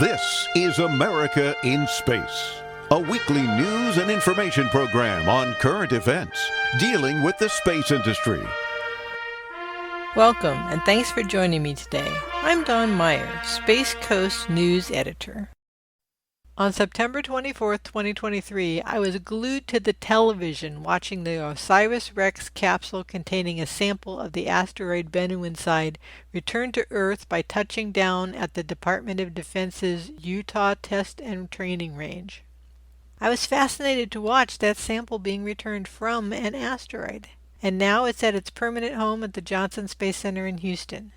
This is America in Space, a weekly news and information program on current events dealing with the space industry. Welcome, and thanks for joining me today. I'm Dawn Meyer, Space Coast News Editor. On September 24, 2023, I was glued to the television watching the OSIRIS-REx capsule containing a sample of the asteroid Bennu inside return to Earth by touching down at the Department of Defense's Utah Test and Training Range. I was fascinated to watch that sample being returned from an asteroid, and now it's at its permanent home at the Johnson Space Center in Houston.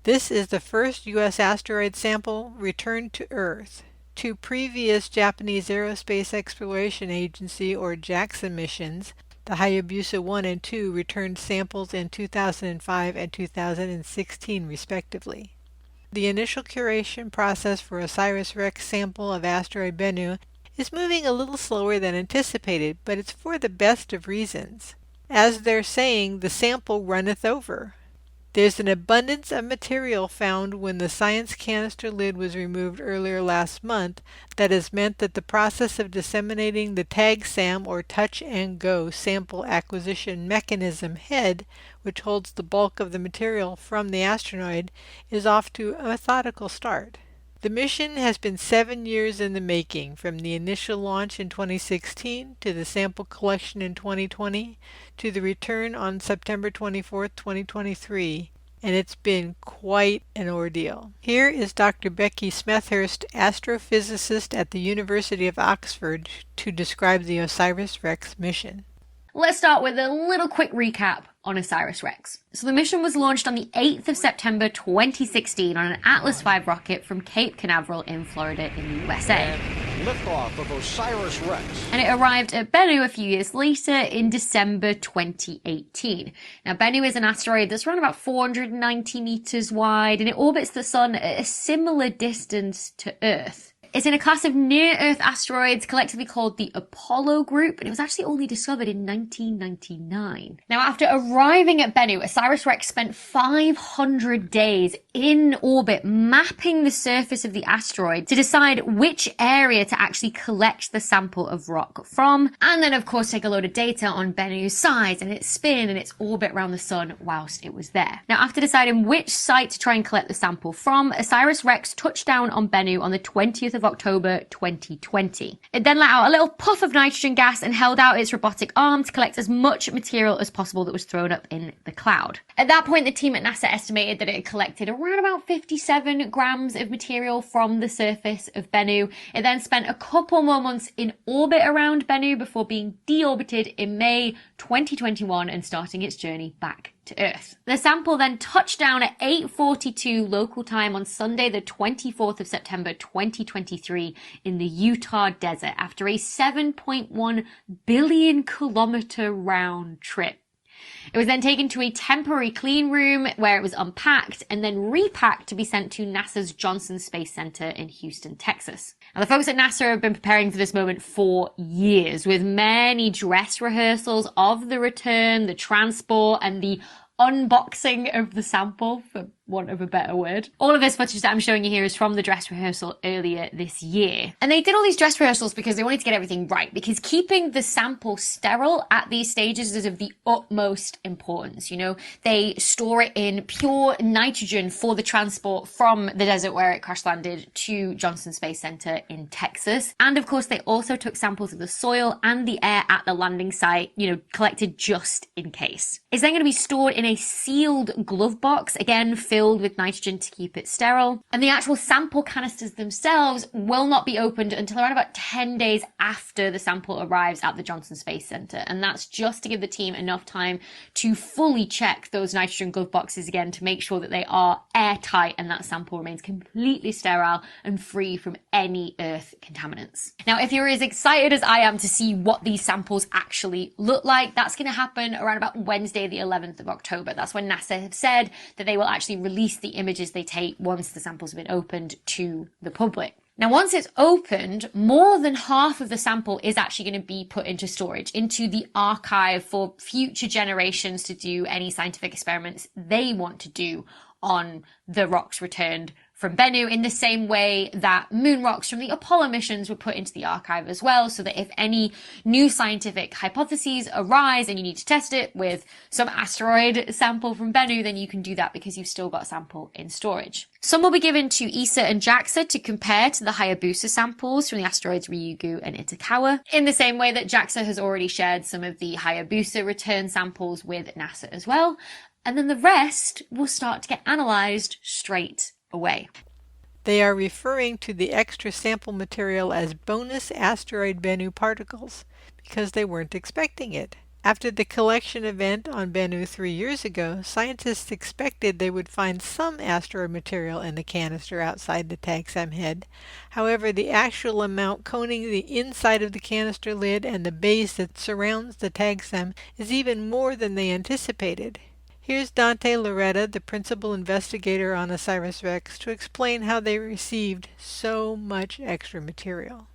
This is the first U.S. asteroid sample returned to Earth. Two previous Japanese Aerospace Exploration Agency or JAXA missions, the Hayabusa 1 and 2, returned samples in 2005 and 2016 respectively. The initial curation process for OSIRIS-REx sample of asteroid Bennu is moving a little slower than anticipated, but it's for the best of reasons. As they're saying, the sample runneth over. There's an abundance of material found when the science canister lid was removed earlier last month that has meant that the process of disseminating the TAG-SAM or Touch and Go sample acquisition mechanism head, which holds the bulk of the material from the asteroid, is off to a methodical start. The mission has been 7 years in the making, from the initial launch in 2016 to the sample collection in 2020 to the return on September 24, 2023, and it's been quite an ordeal. Here is Dr. Becky Smethurst, astrophysicist at the University of Oxford, to describe the OSIRIS-REx mission. Let's start with a little quick recap on OSIRIS-REx. So the mission was launched on the 8th of September 2016 on an Atlas V rocket from Cape Canaveral in Florida in the USA. And liftoff of OSIRIS-REx. And it arrived at Bennu a few years later in December 2018. Now Bennu is an asteroid that's around about 490 meters wide, and it orbits the Sun at a similar distance to Earth. It's in a class of near-Earth asteroids collectively called the Apollo group, and it was actually only discovered in 1999. Now, after arriving at Bennu, OSIRIS-REx spent 500 days in orbit mapping the surface of the asteroid to decide which area to actually collect the sample of rock from, and then, of course, take a load of data on Bennu's size and its spin and its orbit around the Sun whilst it was there. Now, after deciding which site to try and collect the sample from, OSIRIS-REx touched down on Bennu on the 20th of October 2020. It then let out a little puff of nitrogen gas and held out its robotic arm to collect as much material as possible that was thrown up in the cloud. At that point, the team at NASA estimated that it had collected around about 57 grams of material from the surface of Bennu. It then spent a couple more months in orbit around Bennu before being deorbited in May 2021 and starting its journey back to Earth. The sample then touched down at 8:42 local time on Sunday the 24th of September 2023 in the Utah desert after a 7.1 billion kilometer round trip. It was then taken to a temporary clean room where it was unpacked and then repacked to be sent to NASA's Johnson Space Center in Houston, Texas. Now, the folks at NASA have been preparing for this moment for years, with many dress rehearsals of the return, the transport, and the unboxing of the sample, for want of a better word. All of this footage that I'm showing you here is from the dress rehearsal earlier this year. And they did all these dress rehearsals because they wanted to get everything right, because keeping the sample sterile at these stages is of the utmost importance. You know, they store it in pure nitrogen for the transport from the desert where it crash landed to Johnson Space Center in Texas. And of course, they also took samples of the soil and the air at the landing site, you know, collected just in case. It's then going to be stored in a sealed glove box, again, filled with nitrogen to keep it sterile. And the actual sample canisters themselves will not be opened until around about 10 days after the sample arrives at the Johnson Space Center. And that's just to give the team enough time to fully check those nitrogen glove boxes again to make sure that they are airtight and that sample remains completely sterile and free from any Earth contaminants. Now, if you're as excited as I am to see what these samples actually look like, that's going to happen around about Wednesday, the 11th of October. That's when NASA have said that they will actually release the images they take once the samples have been opened to the public. Now, once it's opened, more than half of the sample is actually going to be put into storage, into the archive for future generations to do any scientific experiments they want to do on the rocks returned from Bennu, in the same way that moon rocks from the Apollo missions were put into the archive as well, so that if any new scientific hypotheses arise and you need to test it with some asteroid sample from Bennu, then you can do that because you've still got a sample in storage. Some will be given to ESA and JAXA to compare to the Hayabusa samples from the asteroids Ryugu and Itokawa, in the same way that JAXA has already shared some of the Hayabusa return samples with NASA as well. And then the rest will start to get analysed straight away. They are referring to the extra sample material as bonus asteroid Bennu particles because they weren't expecting it. After the collection event on Bennu 3 years ago, scientists expected they would find some asteroid material in the canister outside the TAGSAM head. However, the actual amount coating the inside of the canister lid and the base that surrounds the TAGSAM is even more than they anticipated. Here's Dante Loretta, the principal investigator on OSIRIS-REx, to explain how they received so much extra material.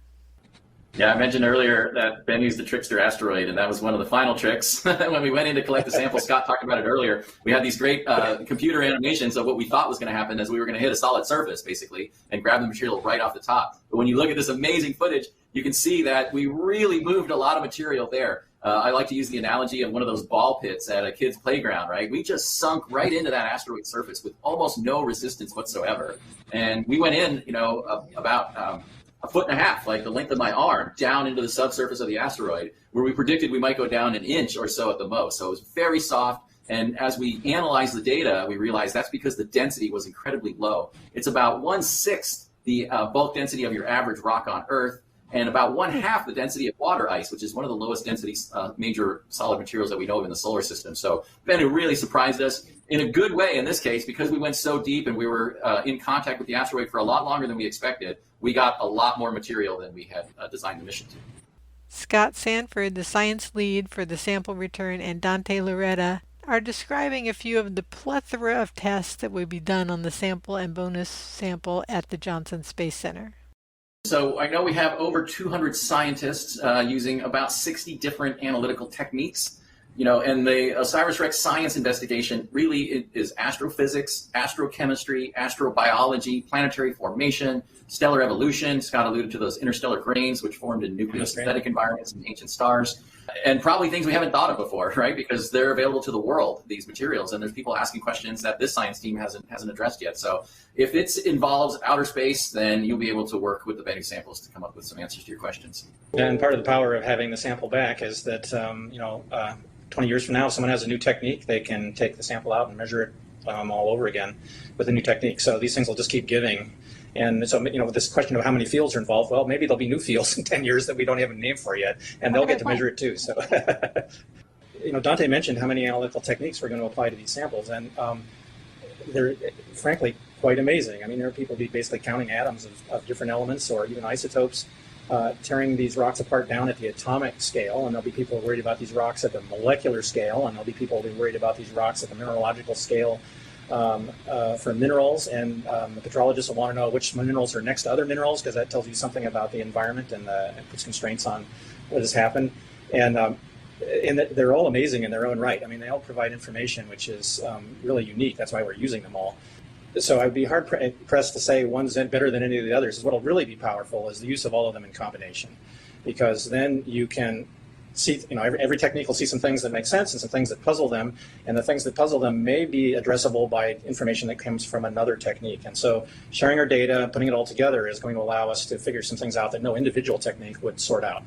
Yeah, I mentioned earlier that Bennu's the trickster asteroid, and that was one of the final tricks. When we went in to collect the sample, Scott talked about it earlier, we had these great computer animations of what we thought was going to happen as we were going to hit a solid surface, basically, and grab the material right off the top. But when you look at this amazing footage, you can see that we really moved a lot of material there. I like to use the analogy of one of those ball pits at a kid's playground, right? We just sunk right into that asteroid surface with almost no resistance whatsoever. And we went in, about a foot and a half, like the length of my arm, down into the subsurface of the asteroid, where we predicted we might go down an inch or so at the most. So it was very soft. And as we analyzed the data, we realized that's because the density was incredibly low. It's about 1/6 the bulk density of your average rock on Earth, and about 1/2 the density of water ice, which is one of the lowest density major solid materials that we know of in the solar system. So Bennu really surprised us in a good way in this case, because we went so deep and we were in contact with the asteroid for a lot longer than we expected. We got a lot more material than we had designed the mission to. Scott Sanford, the science lead for the sample return, and Dante Loretta are describing a few of the plethora of tests that would be done on the sample and bonus sample at the Johnson Space Center. So I know we have over 200 scientists using about 60 different analytical techniques, and the OSIRIS-REx science investigation really is astrophysics, astrochemistry, astrobiology, planetary formation, stellar evolution. Scott alluded to those interstellar grains, which formed in nucleosynthetic environments in ancient stars, and probably things we haven't thought of before, right? Because they're available to the world, these materials, and there's people asking questions that this science team hasn't addressed yet. So if it involves outer space, then you'll be able to work with the Bennu samples to come up with some answers to your questions. And part of the power of having the sample back is that 20 years from now, if someone has a new technique, they can take the sample out and measure it all over again with a new technique. So these things will just keep giving. And so, with this question of how many fields are involved, well, maybe there'll be new fields in 10 years that we don't have a name for yet, and they'll get to measure it too. So, Dante mentioned how many analytical techniques we're going to apply to these samples, and they're frankly quite amazing. I mean, there are people basically counting atoms of different elements or even isotopes, tearing these rocks apart down at the atomic scale, and there'll be people worried about these rocks at the molecular scale, and there'll be people worried about these rocks at the mineralogical scale for minerals, and the petrologists will want to know which minerals are next to other minerals, because that tells you something about the environment and puts constraints on what has happened. And they're all amazing in their own right. I mean, they all provide information which is really unique. That's why we're using them all. So I'd be hard pressed to say one's better than any of the others. What will really be powerful is the use of all of them in combination, because then you can see, every technique will see some things that make sense and some things that puzzle them, and the things that puzzle them may be addressable by information that comes from another technique. And so sharing our data, putting it all together, is going to allow us to figure some things out that no individual technique would sort out.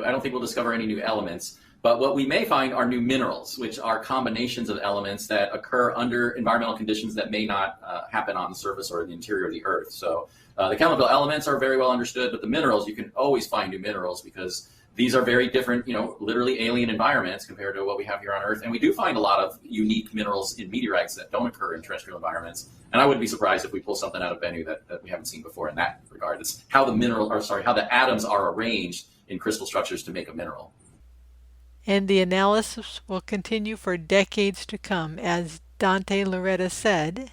I don't think we'll discover any new elements, but what we may find are new minerals, which are combinations of elements that occur under environmental conditions that may not happen on the surface or the interior of the Earth. So the chemical elements are very well understood, but the minerals, you can always find new minerals, because these are very different, literally alien environments compared to what we have here on Earth. And we do find a lot of unique minerals in meteorites that don't occur in terrestrial environments. And I wouldn't be surprised if we pull something out of Bennu that we haven't seen before in that regard. It's how the atoms are arranged in crystal structures to make a mineral. And the analysis will continue for decades to come, as Dante Loretta said.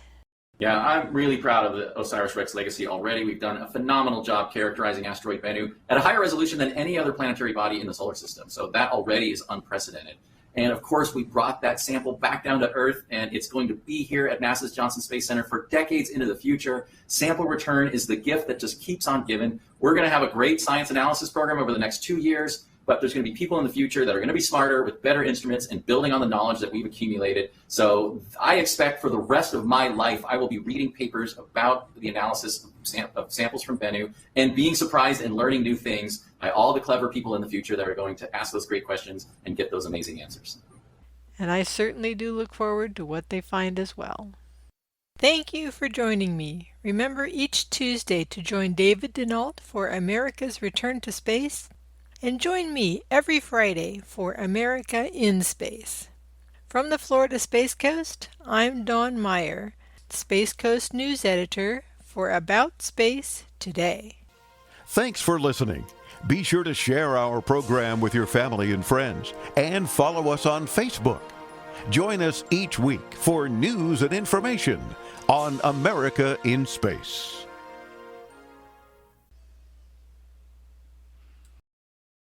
Yeah, I'm really proud of the OSIRIS-REx legacy already. We've done a phenomenal job characterizing asteroid Bennu at a higher resolution than any other planetary body in the solar system. So that already is unprecedented. And of course, we brought that sample back down to Earth, and it's going to be here at NASA's Johnson Space Center for decades into the future. Sample return is the gift that just keeps on giving. We're going to have a great science analysis program over the next 2 years, but there's going to be people in the future that are going to be smarter with better instruments and building on the knowledge that we've accumulated. So I expect for the rest of my life, I will be reading papers about the analysis of samples from Bennu and being surprised and learning new things by all the clever people in the future that are going to ask those great questions and get those amazing answers. And I certainly do look forward to what they find as well. Thank you for joining me. Remember each Tuesday to join David Denault for America's Return to Space, and join me every Friday for America in Space. From the Florida Space Coast, I'm Dawn Meyer, Space Coast News Editor for About Space Today. Thanks for listening. Be sure to share our program with your family and friends and follow us on Facebook. Join us each week for news and information on America in Space.